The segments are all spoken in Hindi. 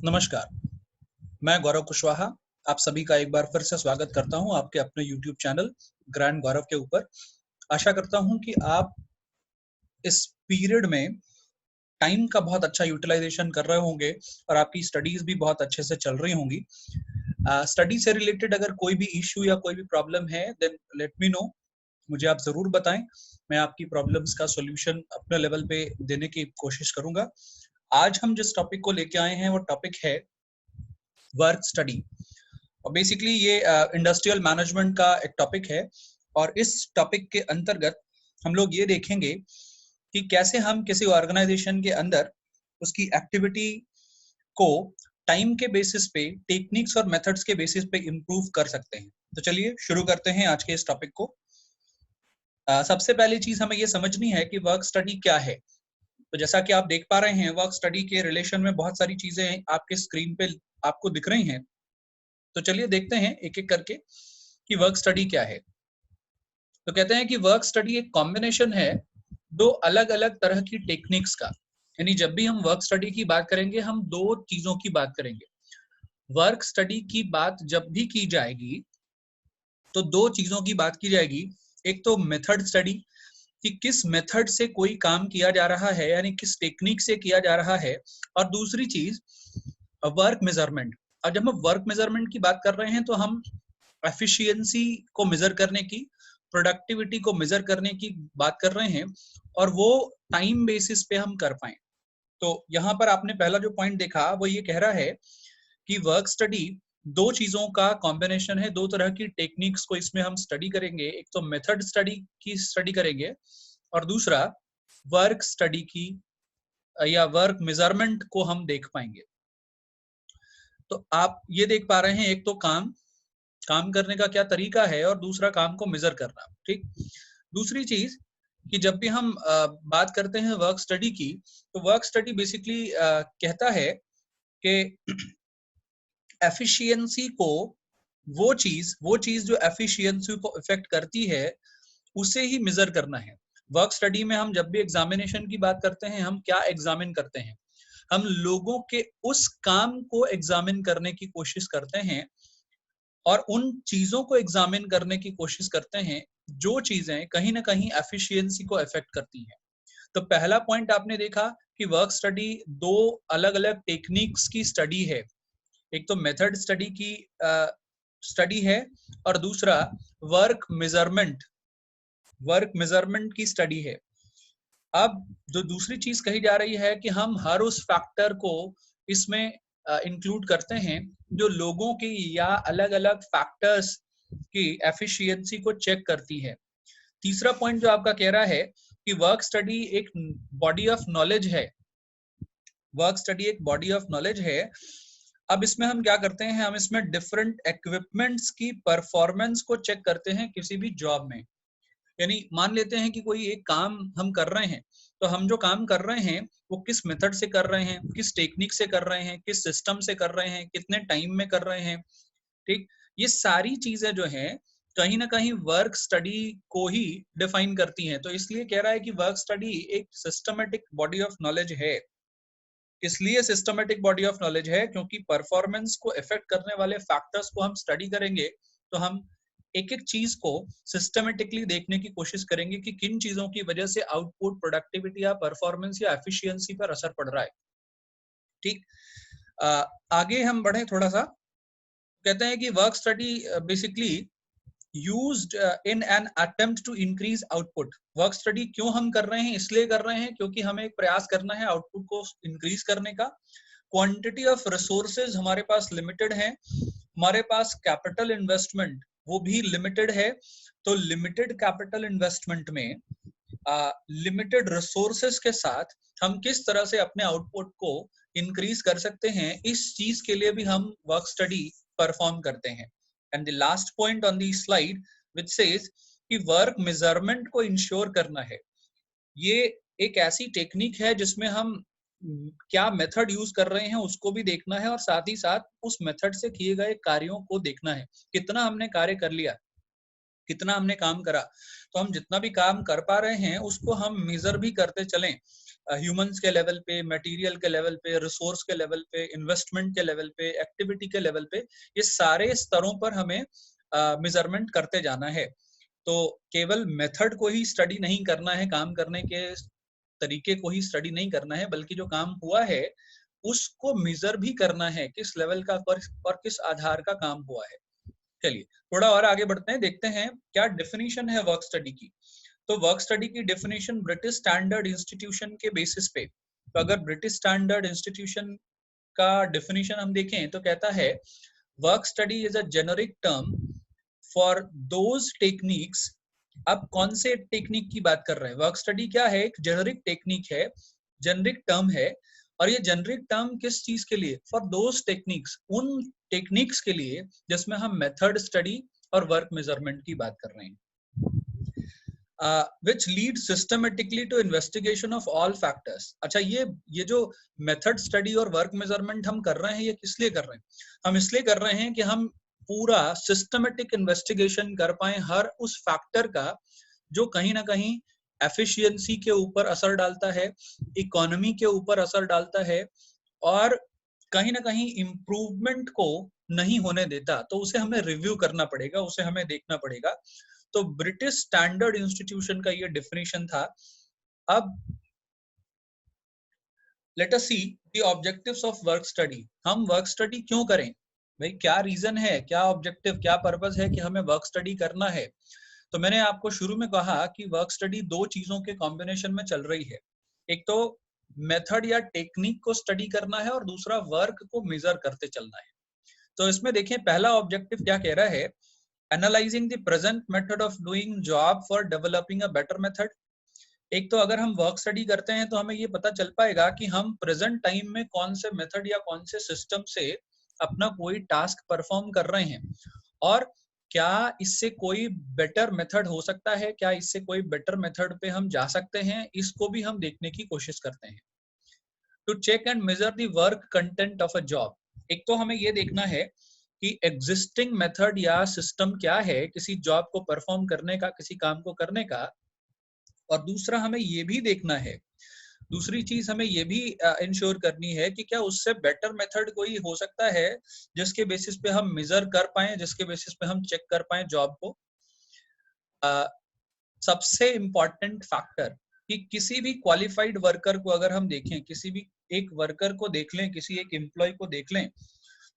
नमस्कार, मैं गौरव कुशवाहा आप सभी का एक बार फिर से स्वागत करता हूं आपके अपने YouTube चैनल ग्रैंड गौरव के ऊपर। आशा करता हूं कि आप इस पीरियड में टाइम का बहुत अच्छा यूटिलाइजेशन कर रहे होंगे और आपकी स्टडीज भी बहुत अच्छे से चल रही होंगी। स्टडी से रिलेटेड अगर कोई भी इश्यू या कोई भी प्रॉब्लम है देन लेट मी नो, मुझे आप जरूर बताएं। मैं आपकी प्रॉब्लम्स का सॉल्यूशन अपने लेवल पे देने की कोशिश करूंगा। आज हम जिस टॉपिक को लेके आए हैं वो टॉपिक है वर्क स्टडी और बेसिकली ये इंडस्ट्रियल मैनेजमेंट का एक टॉपिक है और इस टॉपिक के अंतर्गत हम लोग ये देखेंगे कि कैसे हम किसी ऑर्गेनाइजेशन के अंदर उसकी एक्टिविटी को टाइम के बेसिस पे टेक्निक्स और मेथड्स के बेसिस पे इम्प्रूव कर सकते हैं। तो चलिए शुरू करते हैं आज के इस टॉपिक को। सबसे पहली चीज हमें ये समझनी है कि वर्क स्टडी क्या है। तो जैसा कि आप देख पा रहे हैं वर्क स्टडी के रिलेशन में बहुत सारी चीजें आपके स्क्रीन पे आपको दिख रही हैं। तो चलिए देखते हैं एक एक करके कि वर्क स्टडी क्या है। तो कहते हैं कि वर्क स्टडी एक कॉम्बिनेशन है दो अलग अलग तरह की टेक्निक्स का। यानी जब भी हम वर्क स्टडी की बात करेंगे हम दो चीजों की बात करेंगे। वर्क स्टडी की बात जब भी की जाएगी तो दो चीजों की बात की जाएगी। एक तो मेथड स्टडी कि किस मेथड से कोई काम किया जा रहा है यानी किस टेक्निक से किया जा रहा है, और दूसरी चीज वर्क मेजरमेंट। और जब हम वर्क मेजरमेंट की बात कर रहे हैं तो हम एफिशिएंसी को मेजर करने की, प्रोडक्टिविटी को मेजर करने की बात कर रहे हैं और वो टाइम बेसिस पे हम कर पाए। तो यहाँ पर आपने पहला जो पॉइंट देखा वो ये कह रहा है कि वर्क स्टडी दो चीजों का कॉम्बिनेशन है, दो तरह की टेक्निक्स को इसमें हम स्टडी करेंगे। एक तो मेथड स्टडी की स्टडी करेंगे और दूसरा वर्क स्टडी की या वर्क मेजरमेंट को हम देख पाएंगे। तो आप ये देख पा रहे हैं एक तो काम करने का क्या तरीका है और दूसरा काम को मेजर करना। ठीक, दूसरी चीज कि जब भी हम बात करते हैं वर्क स्टडी की तो वर्क स्टडी बेसिकली कहता है कि एफिशिएंसी को, वो चीज जो एफिशिएंसी को इफेक्ट करती है उसे ही मेजर करना है। वर्क स्टडी में हम जब भी एग्जामिनेशन की बात करते हैं हम क्या एग्जामिन करते हैं, हम लोगों के उस काम को एग्जामिन करने की कोशिश करते हैं और उन चीजों को एग्जामिन करने की कोशिश करते हैं जो चीजें कहीं ना कहीं एफिशिएंसी को इफेक्ट करती हैं। तो पहला पॉइंट आपने देखा कि वर्क स्टडी दो अलग अलग टेक्निक्स की स्टडी है। एक तो मेथड स्टडी की स्टडी है और दूसरा वर्क मेजरमेंट की स्टडी है। अब जो दूसरी चीज कही जा रही है कि हम हर उस फैक्टर को इसमें इंक्लूड करते हैं जो लोगों की या अलग अलग फैक्टर्स की एफिशिएंसी को चेक करती है। तीसरा पॉइंट जो आपका कह रहा है कि वर्क स्टडी एक बॉडी ऑफ नॉलेज है। वर्क स्टडी एक बॉडी ऑफ नॉलेज है। अब इसमें हम क्या करते हैं, हम इसमें डिफरेंट इक्विपमेंट्स की परफॉर्मेंस को चेक करते हैं किसी भी जॉब में। यानी मान लेते हैं कि कोई एक काम हम कर रहे हैं, तो हम जो काम कर रहे हैं वो किस मेथड से कर रहे हैं, किस टेक्निक से कर रहे हैं, किस सिस्टम से कर रहे हैं, कितने टाइम में कर रहे हैं। ठीक, ये सारी चीजें जो हैं कहीं ना कहीं वर्क स्टडी को ही डिफाइन करती हैं। तो इसलिए कह रहा है कि वर्क स्टडी एक सिस्टमेटिक बॉडी ऑफ नॉलेज है। इसलिए सिस्टमेटिक बॉडी ऑफ नॉलेज है क्योंकि परफॉर्मेंस को इफेक्ट करने वाले फैक्टर्स को हम स्टडी करेंगे तो हम एक एक चीज को सिस्टमेटिकली देखने की कोशिश करेंगे कि किन चीजों की वजह से आउटपुट, प्रोडक्टिविटी या परफॉर्मेंस या एफिशिएंसी पर असर पड़ रहा है। ठीक, आगे हम बढ़े थोड़ा सा। कहते हैं कि work study basically used in an attempt to increase output। Work study क्यों हम कर रहे हैं, इसलिए कर रहे हैं क्योंकि हमें एक प्रयास करना है आउटपुट को इंक्रीज करने का। क्वांटिटी ऑफ रिसोर्सेज हमारे पास लिमिटेड है, हमारे पास कैपिटल इन्वेस्टमेंट वो भी लिमिटेड है। तो लिमिटेड कैपिटल इन्वेस्टमेंट में लिमिटेड रिसोर्सेज के साथ हम किस तरह से अपने आउटपुट को इंक्रीज कर सकते हैं, इस चीज के लिए भी हम वर्क स्टडी परफॉर्म करते हैं। And the last point on the slide which says कि वर्क मेजरमेंट को इंश्योर करना है। ये एक ऐसी टेक्निक है जिसमें हम क्या मेथड यूज कर रहे हैं उसको भी देखना है और साथ ही साथ उस मेथड से किए गए कार्यों को देखना है, कितना हमने कार्य कर लिया, कितना हमने काम करा। तो हम जितना भी काम कर पा रहे हैं उसको हम मेजर भी करते चलें ह्यूमंस के लेवल पे, मटेरियल के लेवल पे, रिसोर्स के लेवल पे, इन्वेस्टमेंट के लेवल पे, एक्टिविटी के लेवल पे, ये सारे स्तरों पर हमें मेजरमेंट करते जाना है। तो केवल मेथड को ही स्टडी नहीं करना है, काम करने के तरीके को ही स्टडी नहीं करना है, बल्कि जो काम हुआ है उसको मेजर भी करना है, किस लेवल का और किस आधार का काम हुआ है। चलिए थोड़ा और आगे बढ़ते हैं, देखते हैं क्या डेफिनेशन है वर्क स्टडी की। तो वर्क स्टडी की डेफिनेशन ब्रिटिश स्टैंडर्ड इंस्टीट्यूशन के बेसिस पे, तो अगर ब्रिटिश स्टैंडर्ड इंस्टीट्यूशन का डेफिनेशन हम देखें तो कहता है work study is a generic term for those techniques. अब कौन से टेक्निक की बात कर रहे हैं? वर्क स्टडी क्या है? एक जेनरिक टेक्निक है, जेनरिक टर्म है, और ये जेनरिक टर्म किस चीज के लिए? फॉर दोज टेक्निक्स, उन टेक्निक्स के लिए जिसमें हम मेथड स्टडी और वर्क मेजरमेंट की बात कर रहे हैं। which lead systematically to investigation of all factors। अच्छा, ये जो मेथड स्टडी और वर्क मेजरमेंट हम कर रहे हैं, ये किस लिए कर रहे हैं? हम इसलिए कर रहे हैं कि हम पूरा सिस्टमेटिक इन्वेस्टिगेशन कर पाए हर उस फैक्टर का जो कहीं ना कहीं एफिशिएंसी के ऊपर असर डालता है, इकोनॉमी के ऊपर असर डालता है, और कहीं ना कहीं इम्प्रूवमेंट को नहीं होने देता। तो उसे हमें रिव्यू करना पड़ेगा, उसे हमें देखना पड़ेगा। तो ब्रिटिश स्टैंडर्ड इंस्टीट्यूशन का ये डेफिनेशन था। अब let us see the objectives of work study. हम वर्क स्टडी क्यों करें भाई? क्या रीजन है, क्या ऑब्जेक्टिव, क्या पर्पस है कि हमें वर्क स्टडी करना है? तो मैंने आपको शुरू में कहा कि वर्क स्टडी दो चीजों के कॉम्बिनेशन में चल रही है। एक तो मेथड या टेक्निक को स्टडी करना है, और दूसरा वर्क को मेजर करते चलना है। तो इसमें देखें, पहला ऑब्जेक्टिव क्या कह रहा है? Analysing the present method of doing job for developing a better method. एक तो अगर हम वर्क स्टडी करते हैं तो हमें ये पता चल पाएगा कि हम प्रेजेंट टाइम में कौन से मेथड या कौन से सिस्टम से अपना कोई टास्क परफॉर्म कर रहे हैं, और क्या इससे कोई बेटर मेथड हो सकता है, क्या इससे कोई बेटर मेथड पे हम जा सकते हैं, इसको भी हम देखने की कोशिश करते हैं। To check and measure the work content of a job. एक तो हमें ये देखना है कि एग्जिस्टिंग मेथड या सिस्टम क्या है किसी जॉब को परफॉर्म करने का, किसी काम को करने का, और दूसरा हमें ये भी देखना है, दूसरी चीज हमें ये भी इंश्योर करनी है कि क्या उससे बेटर मेथड कोई हो सकता है जिसके बेसिस पे हम मेजर कर पाए, जिसके बेसिस पे हम चेक कर पाए जॉब को। सबसे इंपॉर्टेंट फैक्टर कि किसी भी क्वालिफाइड वर्कर को अगर हम देखें, किसी भी एक वर्कर को देख लें, किसी एक एम्प्लॉय को देख लें,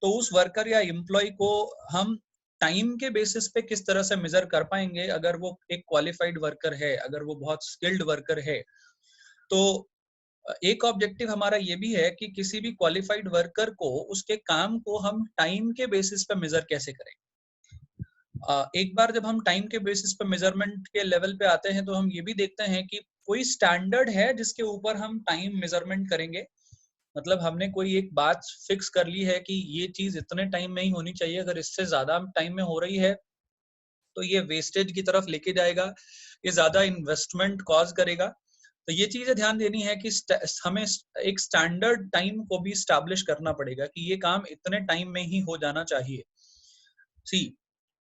तो उस वर्कर या एम्प्लॉय को हम टाइम के बेसिस पे किस तरह से मेजर कर पाएंगे? अगर वो एक क्वालिफाइड वर्कर है, अगर वो बहुत स्किल्ड वर्कर है, तो एक ऑब्जेक्टिव हमारा ये भी है कि किसी भी क्वालिफाइड वर्कर को उसके काम को हम टाइम के बेसिस पे मेजर कैसे करें। एक बार जब हम टाइम के बेसिस पे मेजरमेंट के लेवल पे आते हैं तो हम ये भी देखते हैं कि कोई स्टैंडर्ड है जिसके ऊपर हम टाइम मेजरमेंट करेंगे। मतलब हमने कोई एक बात फिक्स कर ली है कि ये चीज इतने टाइम में ही होनी चाहिए, अगर इससे ज्यादा टाइम में हो रही है तो ये वेस्टेज की तरफ लेके जाएगा, ये ज्यादा इन्वेस्टमेंट कॉज करेगा। तो ये चीजें ध्यान देनी है कि हमें एक स्टैंडर्ड टाइम को भी स्टैब्लिश करना पड़ेगा कि ये काम इतने टाइम में ही हो जाना चाहिए। सी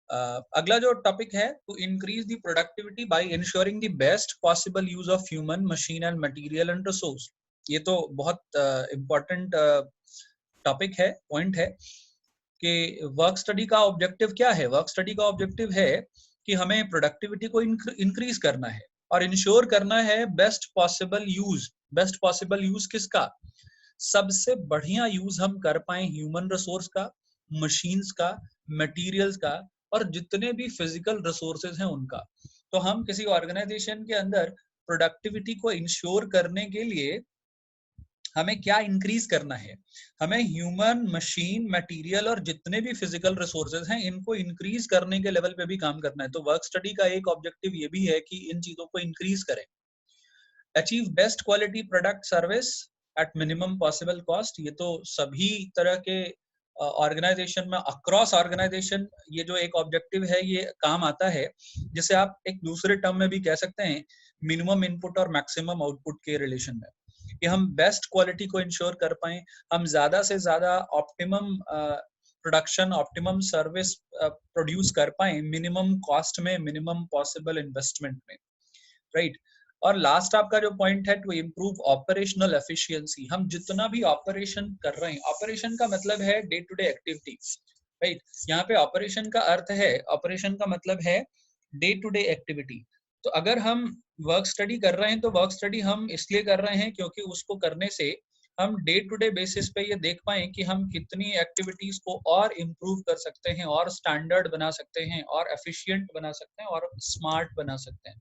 अगला जो टॉपिक है, to increase the productivity by ensuring the best possible use of human, machine and material and resource. ये तो बहुत इम्पोर्टेंट टॉपिक है, पॉइंट है कि वर्क स्टडी का ऑब्जेक्टिव क्या है। वर्क स्टडी का ऑब्जेक्टिव है कि हमें प्रोडक्टिविटी को इंक्रीज करना है और इंश्योर करना है best possible use. Best possible use किसका? सबसे बढ़िया यूज हम कर पाए ह्यूमन रिसोर्स का, मशीन्स का, मटेरियल्स का, और जितने भी फिजिकल रिसोर्सेज हैं उनका। तो हम किसी ऑर्गेनाइजेशन के अंदर प्रोडक्टिविटी को इंश्योर करने के लिए हमें क्या इंक्रीज करना है? हमें ह्यूमन, मशीन, मटेरियल और जितने भी फिजिकल रिसोर्सेज हैं इनको इंक्रीज करने के लेवल पे भी काम करना है। तो वर्क स्टडी का एक ऑब्जेक्टिव ये भी है कि इन चीजों को इंक्रीज करें। Achieve best quality product service at minimum possible cost. ये तो सभी तरह के ऑर्गेनाइजेशन में, अक्रॉस ऑर्गेनाइजेशन, ये जो एक ऑब्जेक्टिव है ये काम आता है, जिसे आप एक दूसरे टर्म में भी कह सकते हैं मिनिमम इनपुट और मैक्सिमम आउटपुट के रिलेशन में, कि हम बेस्ट क्वालिटी को इंश्योर कर पाए, हम ज्यादा से ज्यादा optimum production, optimum service produce कर पाए मिनिमम कॉस्ट में, मिनिमम पॉसिबल इन्वेस्टमेंट में, राइट। और लास्ट आपका जो पॉइंट है टू इम्प्रूव ऑपरेशनल एफिशिएंसी। हम जितना भी ऑपरेशन कर रहे हैं, ऑपरेशन का मतलब है day to day activity, right. यहाँ पे ऑपरेशन का अर्थ है, ऑपरेशन का मतलब है डे टू डे एक्टिविटी। तो अगर हम वर्क स्टडी कर रहे हैं तो वर्क स्टडी हम इसलिए कर रहे हैं क्योंकि उसको करने से हम डे टू डे बेसिस पे ये देख पाए कि हम कितनी एक्टिविटीज को और इम्प्रूव कर सकते हैं, और स्टैंडर्ड बना सकते हैं, और एफिशिएंट बना सकते हैं, और स्मार्ट बना सकते हैं।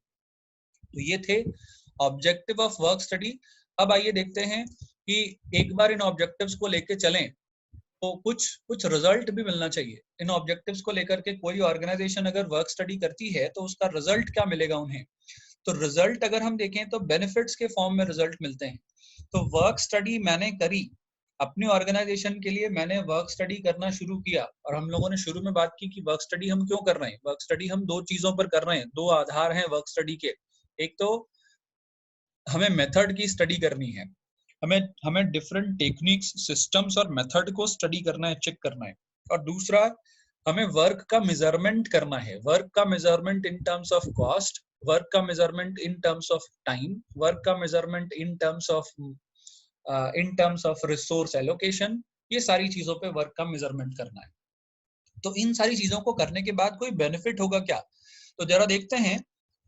तो ये थे ऑब्जेक्टिव ऑफ वर्क स्टडी। अब आइए देखते हैं कि एक बार इन ऑब्जेक्टिव्स को लेके चलें तो कुछ कुछ रिजल्ट भी मिलना चाहिए। इन ऑब्जेक्टिव्स को लेकर के कोई ऑर्गेनाइजेशन अगर वर्क स्टडी करती है तो उसका रिजल्ट क्या मिलेगा उन्हें। तो रिजल्ट अगर हम देखें तो बेनिफिट्स के फॉर्म में रिजल्ट मिलते हैं। तो वर्क स्टडी मैंने करी अपनी ऑर्गेनाइजेशन के लिए, मैंने वर्क स्टडी करना शुरू किया, और हम लोगों ने शुरू में बात की कि वर्क स्टडी हम क्यों कर रहे हैं। वर्क स्टडी हम दो चीजों पर कर रहे हैं, दो आधार हैं वर्क स्टडी के। एक तो हमें मेथड की स्टडी करनी है, हमें हमें डिफरेंट टेक्निक्स, सिस्टम्स और मेथड को स्टडी करना है, चेक करना है। और दूसरा, हमें वर्क का मेजरमेंट करना है। वर्क का measurement in terms of cost, work का measurement in terms of time, work का measurement in terms of resource allocation. ये सारी चीजों पे वर्क का मेजरमेंट करना है। तो इन सारी चीजों को करने के बाद कोई बेनिफिट होगा क्या, तो जरा देखते हैं।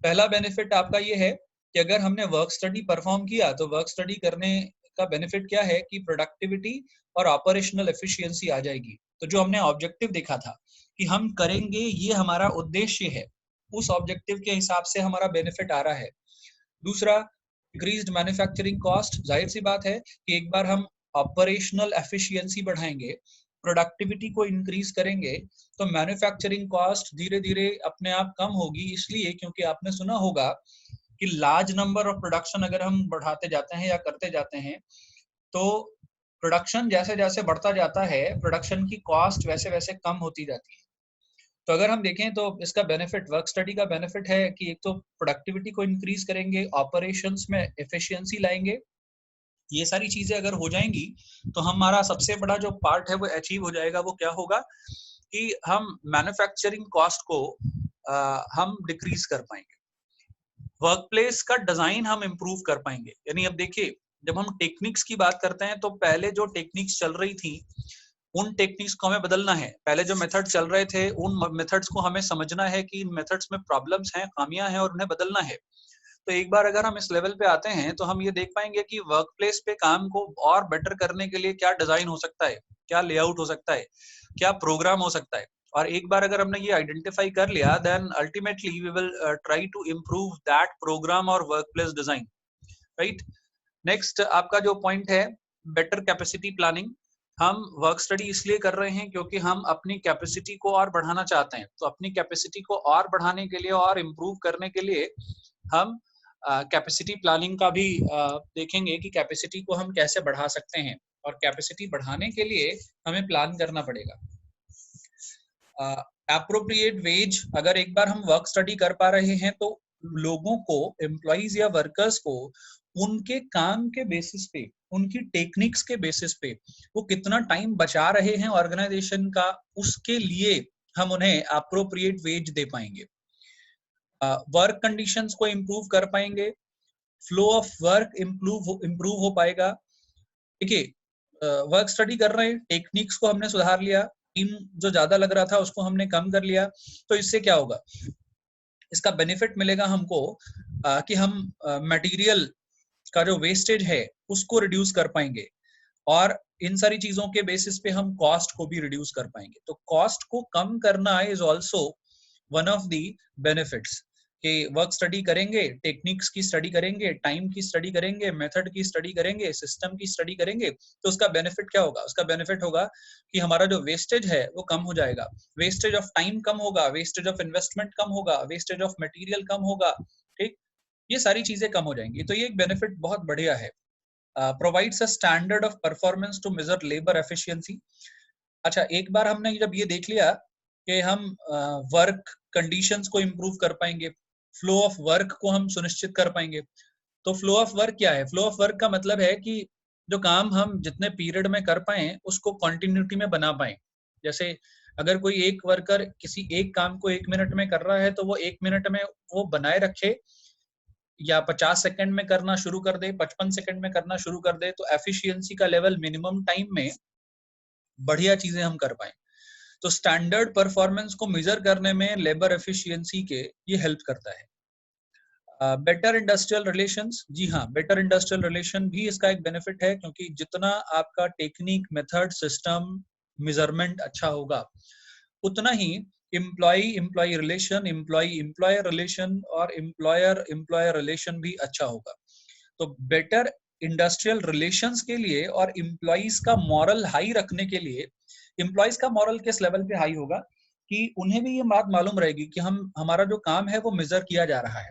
पहला बेनिफिट आपका ये है कि अगर हमने वर्क स्टडी परफॉर्म किया तो वर्क स्टडी करने का बेनिफिट क्या है कि प्रोडक्टिविटी और ऑपरेशनल एफिशिएंसी आ जाएगी। तो जो हमने ऑब्जेक्टिव देखा था कि हम करेंगे, ये हमारा उद्देश्य है, उस ऑब्जेक्टिव के हिसाब से हमारा बेनिफिट आ रहा है। दूसरा, इंक्रीज्ड मैन्युफैक्चरिंग कॉस्ट। जाहिर सी बात है कि एक बार हम ऑपरेशनल एफिशिएंसी बढ़ाएंगे, प्रोडक्टिविटी को इंक्रीज करेंगे, तो मैन्युफैक्चरिंग कॉस्ट धीरे धीरे अपने आप कम होगी। इसलिए क्योंकि आपने सुना होगा कि लार्ज नंबर ऑफ प्रोडक्शन अगर हम बढ़ाते जाते हैं या करते जाते हैं, तो प्रोडक्शन जैसे जैसे बढ़ता जाता है, प्रोडक्शन की कॉस्ट वैसे वैसे कम होती जाती है। तो अगर हम देखें तो इसका बेनिफिट, वर्क स्टडी का बेनिफिट है कि एक तो प्रोडक्टिविटी को इंक्रीज करेंगे, ऑपरेशंस में एफिशिएंसी लाएंगे। ये सारी चीजें अगर हो जाएंगी तो हमारा सबसे बड़ा जो पार्ट है वो अचीव हो जाएगा। वो क्या होगा कि हम मैन्युफैक्चरिंग कॉस्ट को हम डिक्रीज कर पाएंगे, वर्क प्लेस का डिजाइन हम इम्प्रूव कर पाएंगे। यानी अब देखिए, जब हम टेक्निक्स की बात करते हैं तो पहले जो टेक्निक्स चल रही थी उन टेक्निक्स को हमें बदलना है। पहले जो मेथड चल रहे थे उन मेथड्स को हमें समझना है कि इन मेथड्स में प्रॉब्लम्स हैं, खामियां हैं, और उन्हें बदलना है। तो एक बार अगर हम इस लेवल पे आते हैं तो हम ये देख पाएंगे कि वर्क प्लेस पे काम को और बेटर करने के लिए क्या डिजाइन हो सकता है, क्या लेआउट हो सकता है, क्या प्रोग्राम हो सकता है। और एक बार अगर हमने ये आइडेंटिफाई कर लिया, then ultimately we will try to improve that program और work place design, right. Next आपका जो पॉइंट है, बेटर कैपेसिटी प्लानिंग। हम वर्क स्टडी इसलिए कर रहे हैं क्योंकि हम अपनी कैपेसिटी को और बढ़ाना चाहते हैं। तो अपनी कैपेसिटी को और बढ़ाने के लिए और इम्प्रूव करने के लिए हम कैपेसिटी प्लानिंग का भी देखेंगे कि कैपेसिटी को हम कैसे बढ़ा सकते हैं। और कैपेसिटी बढ़ाने के लिए हमें प्लान करना पड़ेगा। एप्रोप्रिएट वेज, अगर एक बार हम वर्क स्टडी कर पा रहे हैं तो लोगों को, एम्प्लॉइज या वर्कर्स को उनके काम के बेसिस पे, उनकी टेक्निक्स के बेसिस पे वो कितना टाइम बचा रहे हैं ऑर्गेनाइजेशन का, उसके लिए हम उन्हें एप्रोप्रिएट वेज दे पाएंगे। वर्क कंडीशंस को इम्प्रूव कर पाएंगे, फ्लो ऑफ वर्क इम्प्रूव हो पाएगा। देखिए, वर्क स्टडी कर रहे हैं, टेक्निक्स को हमने सुधार लिया, टीम जो ज्यादा लग रहा था उसको हमने कम कर लिया। तो इससे क्या होगा, इसका बेनिफिट मिलेगा हमको कि हम मटेरियल का जो वेस्टेज है उसको रिड्यूस कर पाएंगे, और इन सारी चीजों के बेसिस पे हम कॉस्ट को भी रिड्यूस कर पाएंगे। तो कॉस्ट को कम करना is also one of the benefits. कि वर्क स्टडी करेंगे, टेक्निक्स की स्टडी करेंगे, टाइम की स्टडी करेंगे, मेथड की स्टडी करेंगे, सिस्टम की स्टडी करेंगे, तो उसका बेनिफिट क्या होगा, उसका बेनिफिट होगा कि हमारा जो वेस्टेज है वो कम हो जाएगा, वेस्टेज ऑफ टाइम कम होगा, वेस्टेज ऑफ इन्वेस्टमेंट कम होगा, वेस्टेज ऑफ मटेरियल कम होगा, ठीक। ये सारी चीजें कम हो जाएंगी। तो ये एक बेनिफिट बहुत बढ़िया है। Provides a standard of performance to measure labour efficiency. अच्छा, एक बार हमने जब ये देख लिया कि हम वर्क कंडीशंस को इम्प्रूव कर पाएंगे, फ्लो ऑफ वर्क को हम सुनिश्चित कर पाएंगे। तो फ्लो ऑफ वर्क क्या है, फ्लो ऑफ वर्क का मतलब है कि जो काम हम जितने पीरियड में कर पाए उसको कंटिन्यूटी में बना पाए। जैसे अगर कोई एक वर्कर किसी एक काम को 1 मिनट में कर रहा है तो वो 1 मिनट में वो बनाए रखे, या 50 सेकंड में करना शुरू कर दे, 55 सेकंड में करना शुरू कर दे, तो एफिशिएंसी का लेवल मिनिमम टाइम में बढ़िया चीजें हम कर पाए। तो स्टैंडर्ड परफॉर्मेंस को मेजर करने में लेबर एफिशिएंसी के ये हेल्प करता है। बेटर इंडस्ट्रियल रिलेशंस, जी हाँ, बेटर इंडस्ट्रियल रिलेशन भी इसका एक बेनिफिट है, क्योंकि जितना आपका टेक्निक, मेथड, सिस्टम, मेजरमेंट अच्छा होगा, उतना ही एम्प्लॉय रिलेशन, एम्प्लॉयर रिलेशन और एम्प्लॉयर रिलेशन भी अच्छा होगा। तो बेटर इंडस्ट्रियल रिलेशंस के लिए और एम्प्लॉइज का मॉरल हाई रखने के लिए, एम्प्लॉइज का मॉरल किस लेवल पे हाई होगा कि उन्हें भी ये बात मालूम रहेगी कि हमारा जो काम है वो मेजर किया जा रहा है,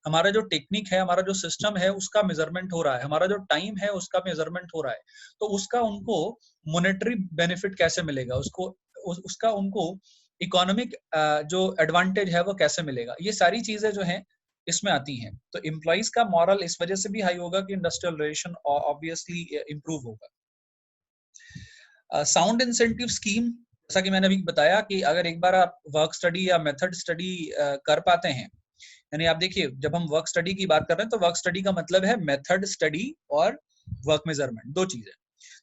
हमारा जो टेक्निक है, हमारा जो सिस्टम है उसका मेजरमेंट हो रहा है, हमारा जो टाइम है उसका मेजरमेंट हो रहा है। तो उसका उनको मॉनेटरी बेनिफिट कैसे मिलेगा, उसका उनको इकोनॉमिक जो एडवांटेज है वो कैसे मिलेगा, ये सारी चीजें जो हैं इसमें आती हैं। तो एम्प्लॉइज का मॉरल इस वजह से भी हाई होगा कि इंडस्ट्रियल रिलेशन ऑब्वियसली इंप्रूव होगा। साउंड इंसेंटिव स्कीम, जैसा कि मैंने अभी बताया कि अगर एक बार आप वर्क स्टडी या मेथड स्टडी कर पाते हैं, यानी आप देखिए, जब हम वर्क स्टडी की बात कर रहे हैं तो वर्क स्टडी का मतलब है मेथड स्टडी और वर्क मेजरमेंट, दो चीजें।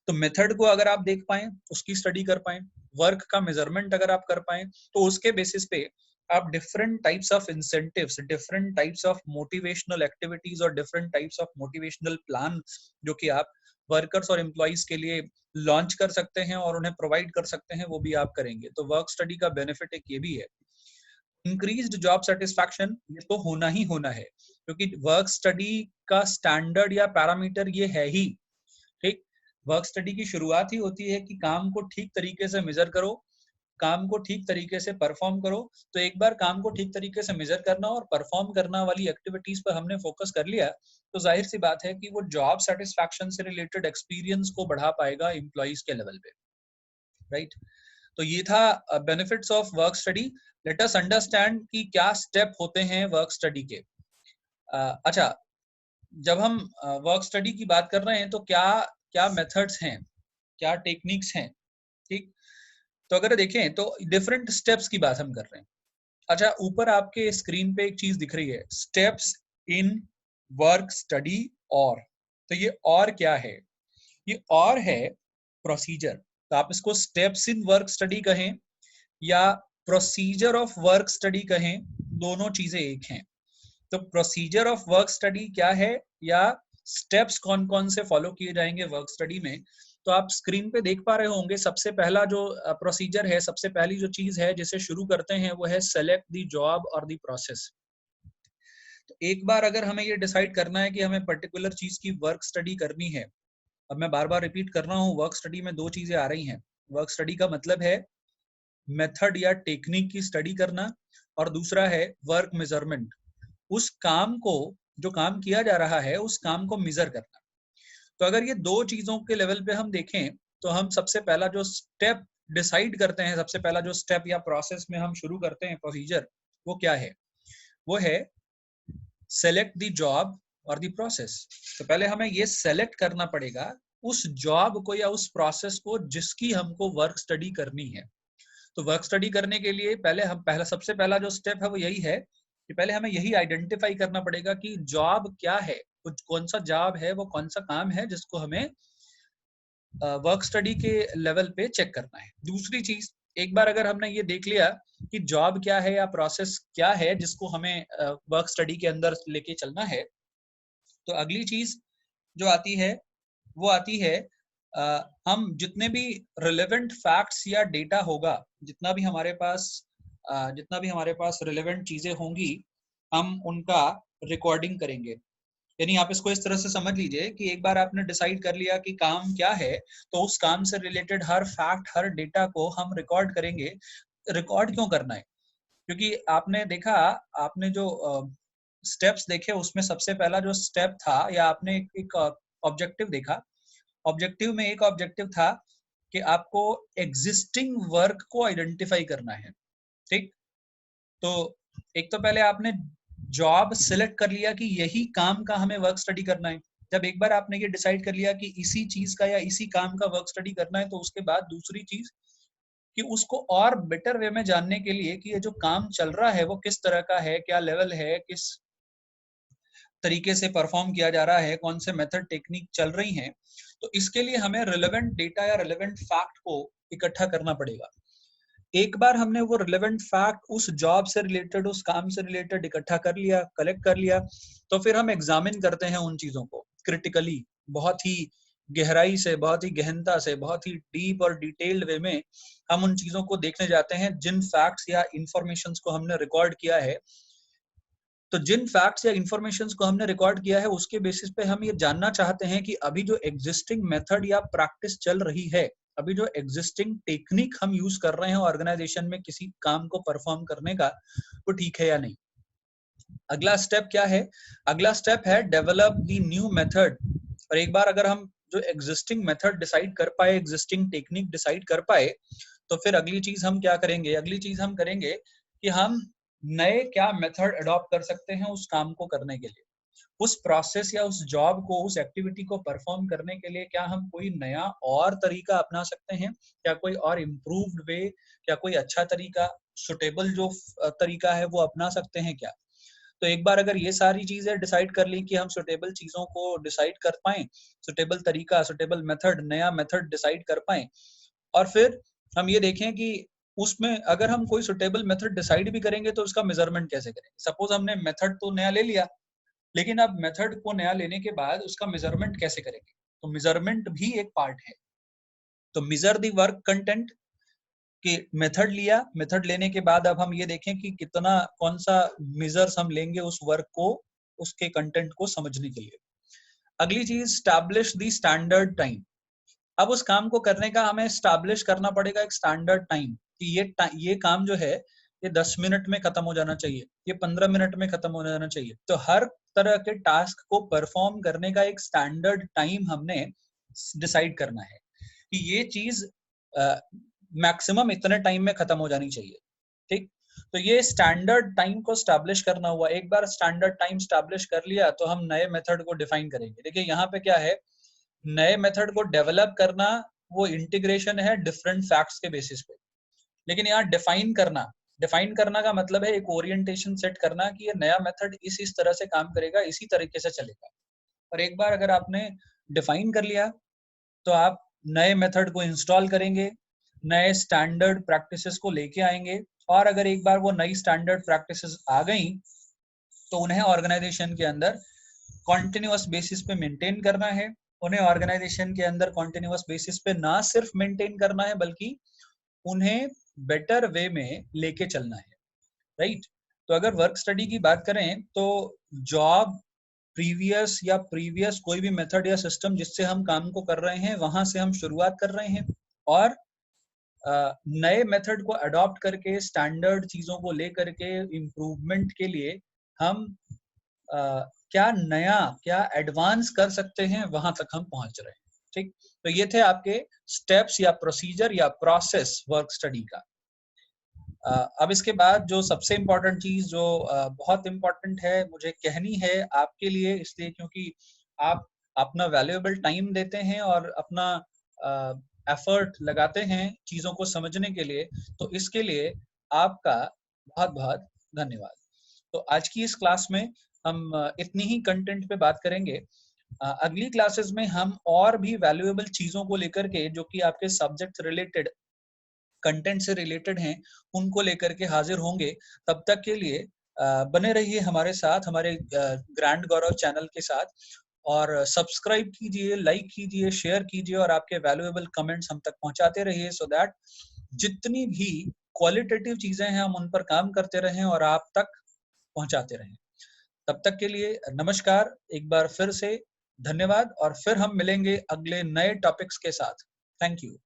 तो मेथड को अगर आप देख पाए, उसकी स्टडी कर पाए, वर्क का मेजरमेंट अगर आप कर पाए, तो उसके बेसिस पे आप different types of incentives, different types of motivational activities और different types of motivational plan जो कि आप वर्कर्स और एम्प्लॉइज के लिए लॉन्च कर सकते हैं और उन्हें प्रोवाइड कर सकते हैं, वो भी आप करेंगे। तो वर्क स्टडी का बेनिफिट एक ये भी है। इंक्रीज्ड जॉब सेटिस्फैक्शन, ये तो होना ही होना है, क्योंकि वर्क स्टडी का स्टैंडर्ड या पैरामीटर ये है ही, ठीक। वर्क स्टडी की शुरुआत ही होती है कि काम को ठीक तरीके से मेजर करो, काम को ठीक तरीके से परफॉर्म करो। तो एक बार काम को ठीक तरीके से मेजर करना और परफॉर्म करना वाली एक्टिविटीज पर हमने फोकस कर लिया, तो जाहिर सी बात है कि वो जॉब सेटिस्फैक्शन से रिलेटेड एक्सपीरियंस को बढ़ा पाएगा एम्प्लॉइज के लेवल पे, राइट। तो ये था benefits of work study. Let us understand कि क्या स्टेप होते हैं वर्क स्टडी के। अच्छा, जब हम वर्क स्टडी की बात कर रहे हैं तो क्या क्या मेथड्स हैं, क्या टेक्निक्स हैं, ठीक। तो अगर देखें तो डिफरेंट स्टेप्स की बात हम कर रहे हैं। अच्छा, ऊपर आपके स्क्रीन पे एक चीज दिख रही है, स्टेप्स इन वर्क स्टडी। और तो ये और क्या है, ये और है प्रोसीजर। तो आप इसको स्टेप्स इन वर्क स्टडी कहें या प्रोसीजर ऑफ वर्क स्टडी कहें, दोनों चीजें एक हैं। तो प्रोसीजर ऑफ वर्क स्टडी क्या है या स्टेप्स कौन कौन से फॉलो किए जाएंगे वर्क स्टडी में, तो आप स्क्रीन पे देख पा रहे होंगे। सबसे पहला जो प्रोसीजर है, सबसे पहली जो चीज है जिसे शुरू करते हैं, वो है सेलेक्ट द जॉब और द प्रोसेस। तो एक बार अगर हमें ये डिसाइड करना है कि हमें पर्टिकुलर चीज की वर्क स्टडी करनी है, अब मैं बार बार रिपीट कर रहा हूँ, वर्क स्टडी में दो चीजें आ रही हैं। वर्क स्टडी का मतलब है मेथड या टेक्निक की स्टडी करना, और दूसरा है वर्क मेजरमेंट, उस काम को, जो काम किया जा रहा है उस काम को मेजर करना। तो अगर ये दो चीजों के लेवल पे हम देखें, तो हम सबसे पहला जो स्टेप डिसाइड करते हैं, सबसे पहला जो स्टेप या प्रोसेस में हम शुरू करते हैं प्रोसीजर, वो क्या है, वो है सेलेक्ट द जॉब और द प्रोसेस। तो पहले हमें ये सेलेक्ट करना पड़ेगा उस जॉब को या उस प्रोसेस को जिसकी हमको वर्क स्टडी करनी है। तो वर्क स्टडी करने के लिए पहला सबसे पहला जो स्टेप है वो यही है कि पहले हमें यही आइडेंटिफाई करना पड़ेगा कि जॉब क्या है, कुछ कौन सा जॉब है, वो कौन सा काम है जिसको हमें वर्क स्टडी के लेवल पे चेक करना है। दूसरी चीज, एक बार अगर हमने ये देख लिया कि जॉब क्या है या प्रोसेस क्या है जिसको हमें वर्क स्टडी के अंदर लेके चलना है, तो अगली चीज जो आती है वो आती है हम जितने भी रिलेवेंट फैक्ट्स या डेटा होगा, जितना भी हमारे पास रिलेवेंट चीजें होंगी, हम उनका रिकॉर्डिंग करेंगे। यानी आप इसको इस तरह से समझ लीजिए कि एक बार आपने डिसाइड कर लिया कि काम क्या है, तो उस काम से रिलेटेड हर फैक्ट, हर डेटा को हम रिकॉर्ड करेंगे। रिकॉर्ड क्यों करना है, क्योंकि आपने देखा, आपने जो स्टेप्स देखे उसमें सबसे पहला जो स्टेप था, या आपने एक ऑब्जेक्टिव देखा, ऑब्जेक्टिव में एक ऑब्जेक्टिव था कि आपको एग्जिस्टिंग वर्क को आइडेंटिफाई करना है, ठीक। तो एक तो पहले आपने जॉब सिलेक्ट कर लिया कि यही काम का हमें वर्क स्टडी करना है। जब एक बार आपने ये डिसाइड कर लिया कि इसी चीज का या इसी काम का वर्क स्टडी करना है, तो उसके बाद दूसरी चीज कि उसको और बेटर वे में जानने के लिए कि ये जो काम चल रहा है वो किस तरह का है, क्या लेवल है, किस तरीके से परफॉर्म किया जा रहा है, कौन से मेथड टेक्निक चल रही हैं, तो इसके लिए हमें रिलेवेंट डेटा या रिलेवेंट फैक्ट को इकट्ठा करना पड़ेगा। एक बार हमने वो रिलेवेंट फैक्ट उस जॉब से रिलेटेड, उस काम से रिलेटेड इकट्ठा कर लिया, कलेक्ट कर लिया, तो फिर हम एग्जामिन करते हैं उन चीजों को क्रिटिकली, बहुत ही गहराई से, बहुत ही गहनता से, बहुत ही डीप और डिटेल्ड वे में हम उन चीजों को देखने जाते हैं जिन फैक्ट्स या इंफॉर्मेशंस को हमने रिकॉर्ड किया है। तो जिन फैक्ट्स या इंफॉर्मेशंस को हमने रिकॉर्ड किया है उसके बेसिस पे हम ये जानना चाहते हैं कि अभी जो एग्जिस्टिंग मेथड या प्रैक्टिस चल रही है, अभी जो एग्जिस्टिंग टेक्निक हम यूज कर रहे हैं ऑर्गेनाइजेशन में किसी काम को परफॉर्म करने का, वो ठीक है या नहीं। अगला स्टेप क्या है? अगला स्टेप है डेवलप द न्यू मेथड। और एक बार अगर हम जो एग्जिस्टिंग मेथड डिसाइड कर पाए, एग्जिस्टिंग टेक्निक डिसाइड कर पाए, तो फिर अगली चीज हम क्या करेंगे? अगली चीज हम करेंगे कि हम नए क्या मेथड अडॉप्ट कर सकते हैं उस काम को करने के लिए, उस प्रोसेस या उस जॉब को, उस एक्टिविटी को परफॉर्म करने के लिए क्या हम कोई नया और तरीका अपना सकते हैं? क्या कोई और इम्प्रूव्ड वे, क्या कोई अच्छा तरीका, सुटेबल जो तरीका है वो अपना सकते हैं क्या? तो एक बार अगर ये सारी चीजें डिसाइड कर ली कि हम सुटेबल चीजों को डिसाइड कर पाए, सुटेबल तरीका, सुटेबल मेथड, नया मेथड डिसाइड कर पाए, और फिर हम ये देखें कि उसमें अगर हम कोई सुटेबल मेथड डिसाइड भी करेंगे तो उसका मेजरमेंट कैसे करेंगे। सपोज हमने मेथड तो नया ले लिया, लेकिन अब मेथड को नया लेने के बाद उसका मेजरमेंट कैसे करेंगे? तो मेजरमेंट भी एक पार्ट है। तो मेजर द वर्क कंटेंट, कि मेथड लिया, मेथड लेने के बाद अब हम ये देखें कि कितना, कौन सा मेजर्स हम लेंगे उस वर्क को, उसके कंटेंट को समझने के लिए। अगली चीज, स्टैब्लिश द स्टैंडर्ड टाइम। अब उस काम को करने का हमें स्टैब्लिश करना पड़ेगा एक स्टैंडर्ड टाइम, कि ये काम जो है ये 10 मिनट में खत्म हो जाना चाहिए, ये 15 मिनट में खत्म हो जाना चाहिए। तो हर तरह के टास्क को परफॉर्म करने का एक स्टैंडर्ड टाइम हमने डिसाइड करना है कि ये चीज मैक्सिमम इतने टाइम में खत्म हो जानी चाहिए। ठीक, तो ये स्टैंडर्ड टाइम को स्टैब्लिश करना हुआ। एक बार स्टैंडर्ड टाइम स्टैब्लिश कर लिया तो हम नए मेथड को डिफाइन करेंगे। देखिए यहाँ पे क्या है, नए मेथड को डेवलप करना वो इंटीग्रेशन है डिफरेंट फैक्ट्स के बेसिस पे, लेकिन यहाँ डिफाइन करना, डिफाइन करना का मतलब है एक ओरिएंटेशन सेट करना कि ये नया मेथड इस तरह से काम करेगा, इसी तरीके से चलेगा। और एक बार अगर आपने डिफाइन कर लिया तो आप नए मेथड को इंस्टॉल करेंगे, नए स्टैंडर्ड प्रैक्टिसेस को लेके आएंगे, और अगर एक बार वो नई स्टैंडर्ड प्रैक्टिसेस आ गई तो उन्हें ऑर्गेनाइजेशन के अंदर कॉन्टिन्यूअस बेसिस पे मेंटेन करना है। उन्हें ऑर्गेनाइजेशन के अंदर कॉन्टिन्यूअस बेसिस पे ना सिर्फ मेंटेन करना है बल्कि उन्हें बेटर वे में लेके चलना है। राइट, तो अगर वर्क स्टडी की बात करें तो जॉब प्रीवियस कोई भी मेथड या सिस्टम जिससे हम काम को कर रहे हैं वहां से हम शुरुआत कर रहे हैं, और नए मेथड को अडॉप्ट करके स्टैंडर्ड चीजों को लेकर के इम्प्रूवमेंट के लिए हम क्या नया, क्या एडवांस कर सकते हैं, वहां तक हम पहुंच रहे हैं। ठीक, तो ये थे आपके स्टेप्स या प्रोसीजर या प्रोसेस वर्क स्टडी का। अब इसके बाद जो सबसे इम्पोर्टेंट चीज जो बहुत इम्पोर्टेंट है मुझे कहनी है आपके लिए, इसलिए क्योंकि आप अपना वैल्यूएबल टाइम देते हैं और अपना एफर्ट लगाते हैं चीजों को समझने के लिए, तो इसके लिए आपका बहुत बहुत धन्यवाद। तो आज की इस क्लास में हम इतनी ही कंटेंट पे बात करेंगे। अगली क्लासेस में हम और भी वैल्यूएबल चीजों को लेकर के, जो कि आपके सब्जेक्ट रिलेटेड, कंटेंट से रिलेटेड हैं, उनको लेकर के हाजिर होंगे। तब तक के लिए बने रहिए हमारे साथ, हमारे ग्रैंड गौरव चैनल के साथ, और सब्सक्राइब कीजिए, लाइक कीजिए, शेयर कीजिए, और आपके वैल्यूएबल कमेंट्स हम तक पहुंचाते रहिए, सो दैट जितनी भी क्वालिटेटिव चीजें हैं हम उन पर काम करते रहें और आप तक पहुंचाते रहें। तब तक के लिए नमस्कार, एक बार फिर से धन्यवाद, और फिर हम मिलेंगे अगले नए टॉपिक्स के साथ। Thank you.